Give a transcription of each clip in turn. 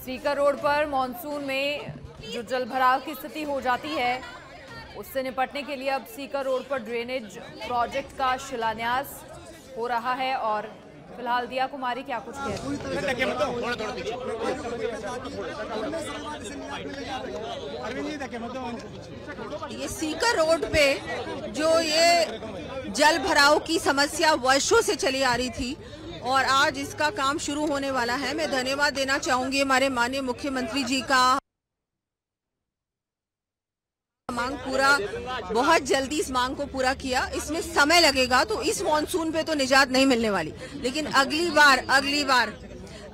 Sikar road पर monsoon में जो जलभराव की स्थिति हो जाती है उससे निपटने के लिए अब सीकर रोड पर ड्रेनेज प्रोजेक्ट का शिलान्यास हो रहा है और फिलहाल दिया कुमारी क्या कुछ कहती है। ये सीकर रोड पे जो ये जल भराव की समस्या वर्षों से चली आ रही थी और आज इसका काम शुरू होने वाला है। मैं धन्यवाद देना चाहूंगी हमारे माननीय मुख्यमंत्री जी का। मांग पूरा बहुत जल्दी इस मांग को पूरा किया। इसमें समय लगेगा तो इस मॉनसून पे तो निजात नहीं मिलने वाली, लेकिन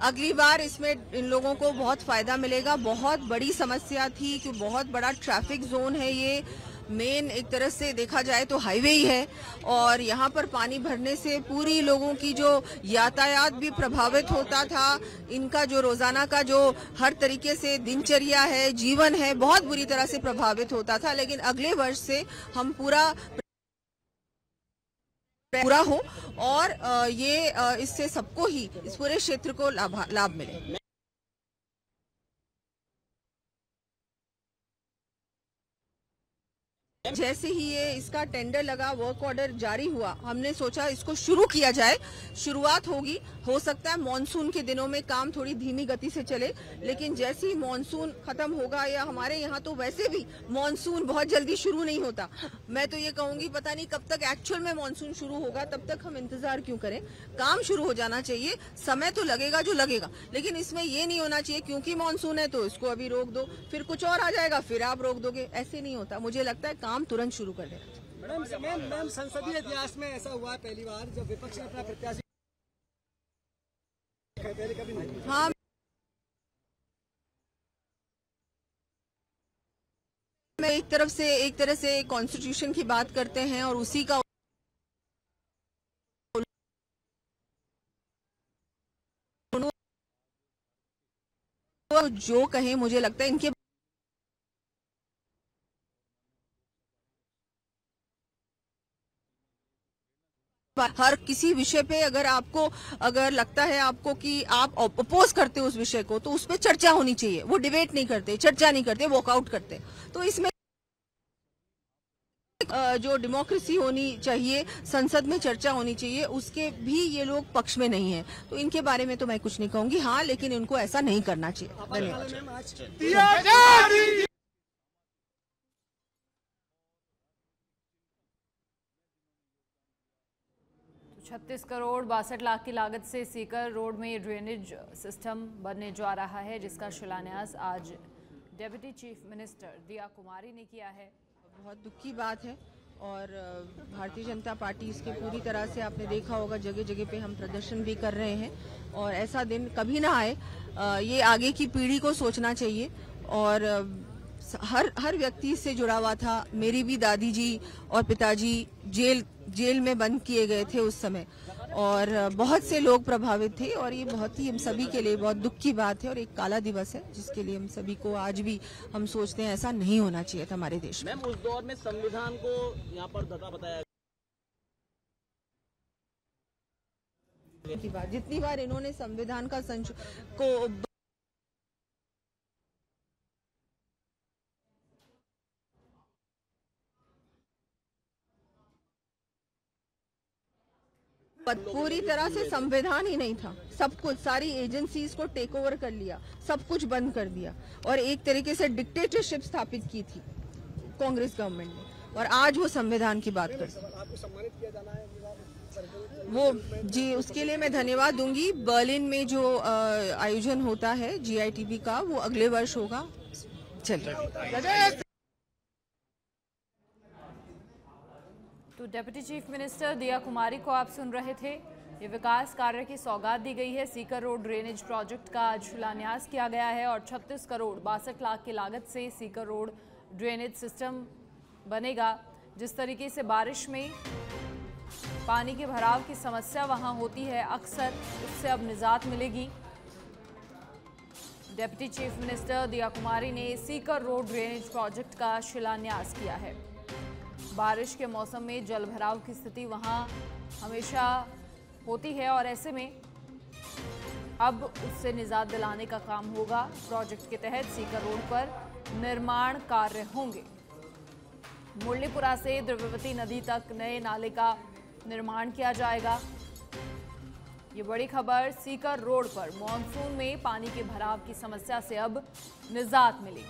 अगली बार इसमें इन लोगों को बहुत फायदा मिलेगा। बहुत बड़ी समस्या थी कि बहुत बड़ा ट्रैफिक जोन है, ये मेन एक तरह से देखा जाए तो हाईवे ही है और यहाँ पर पानी भरने से पूरी लोगों की जो यातायात भी प्रभावित होता था। इनका जो रोजाना का जो हर तरीके से दिनचर्या है, जीवन है, बहुत बुरी तरह से प्रभावित होता था। लेकिन अगले वर्ष से हम पूरा हो और ये इससे सबको ही, इस पूरे क्षेत्र को लाभ मिले। जैसे ही ये इसका टेंडर लगा, वर्क ऑर्डर जारी हुआ, हमने सोचा इसको शुरू किया जाए। शुरुआत होगी, हो सकता है मॉनसून के दिनों में काम थोड़ी धीमी गति से चले, लेकिन जैसे ही मॉनसून खत्म होगा, या हमारे यहाँ तो वैसे भी मॉनसून बहुत जल्दी शुरू नहीं होता। मैं तो ये कहूंगी पता नहीं कब तक एक्चुअल में मॉनसून शुरू होगा, तब तक हम इंतजार क्यों करें। काम शुरू हो जाना चाहिए। समय तो लगेगा जो लगेगा, लेकिन इसमें ये नहीं होना चाहिए क्योंकि मॉनसून है तो इसको अभी रोक दो, फिर कुछ और आ जाएगा फिर आप रोक दोगे। ऐसे नहीं होता। मुझे लगता है काम तुरंत शुरू कर देना। मैम, संसदीय इतिहास में ऐसा हुआ है पहली बार जब विपक्ष ने अपना प्रत्याशी पहले कभी नहीं। हाँ, मैं एक तरह से कॉन्स्टिट्यूशन की बात करते हैं और उसी का जो कहें, मुझे लगता है इनके हर किसी विषय पे अगर लगता है आपको कि आप अपोज करते हो उस विषय को, तो उस पर चर्चा होनी चाहिए। वो डिबेट नहीं करते, चर्चा नहीं करते, वॉकआउट करते। तो इसमें जो डेमोक्रेसी होनी चाहिए, संसद में चर्चा होनी चाहिए, उसके भी ये लोग पक्ष में नहीं है। तो इनके बारे में तो मैं कुछ नहीं कहूंगी। हाँ, लेकिन इनको ऐसा नहीं करना चाहिए। धन्यवाद। $36 करोड़ 62 लाख की लागत से सीकर रोड में ड्रेनेज सिस्टम बनने जा रहा है, जिसका शिलान्यास आज डेप्यूटी चीफ मिनिस्टर दिया कुमारी ने किया है। बहुत दुख की बात है और भारतीय जनता पार्टी इसके पूरी तरह से, आपने देखा होगा जगह जगह पे हम प्रदर्शन भी कर रहे हैं और ऐसा दिन कभी ना आए, ये आगे की पीढ़ी को सोचना चाहिए। और हर व्यक्ति से जुड़ा हुआ था। मेरी भी दादी जी और पिताजी जेल में बंद किए गए थे उस समय और बहुत से लोग प्रभावित थे और ये बहुत ही हम सभी के लिए बहुत दुख की बात है और एक काला दिवस है, जिसके लिए हम सभी को आज भी हम सोचते हैं ऐसा नहीं होना चाहिए था हमारे देश में। मैम, उस दौर में संविधान को यहाँ पर धता बताया जितनी बार इन्होंने संविधान का को पूरी तरह से संविधान ही नहीं था। सब कुछ, सारी एजेंसीज को टेक ओवर कर लिया, सब कुछ बंद कर दिया और एक तरीके से डिक्टेटरशिप स्थापित की थी कांग्रेस गवर्नमेंट ने। और आज वो संविधान की बात करते हैं। आपको सम्मानित किया जाना है वो जी, उसके लिए मैं धन्यवाद दूंगी। बर्लिन में जो आयोजन होता है GITB का, वो अगले वर्ष होगा। चलिए। तो डेप्यूटी चीफ मिनिस्टर दिया कुमारी को आप सुन रहे थे। ये विकास कार्य की सौगात दी गई है। सीकर रोड ड्रेनेज प्रोजेक्ट का आज शिलान्यास किया गया है और 36 करोड़ 62 लाख की लागत से सीकर रोड ड्रेनेज सिस्टम बनेगा। जिस तरीके से बारिश में पानी के भराव की समस्या वहां होती है अक्सर, उससे अब निजात मिलेगी। डेप्यूटी चीफ मिनिस्टर दिया कुमारी ने सीकर रोड ड्रेनेज प्रोजेक्ट का शिलान्यास किया है। बारिश के मौसम में जल भराव की स्थिति वहां हमेशा होती है और ऐसे में अब उससे निजात दिलाने का काम होगा। प्रोजेक्ट के तहत सीकर रोड पर निर्माण कार्य होंगे। मुरलीपुरा से द्रव्यवती नदी तक नए नाले का निर्माण किया जाएगा। ये बड़ी खबर, सीकर रोड पर मॉनसून में पानी के भराव की समस्या से अब निजात मिली।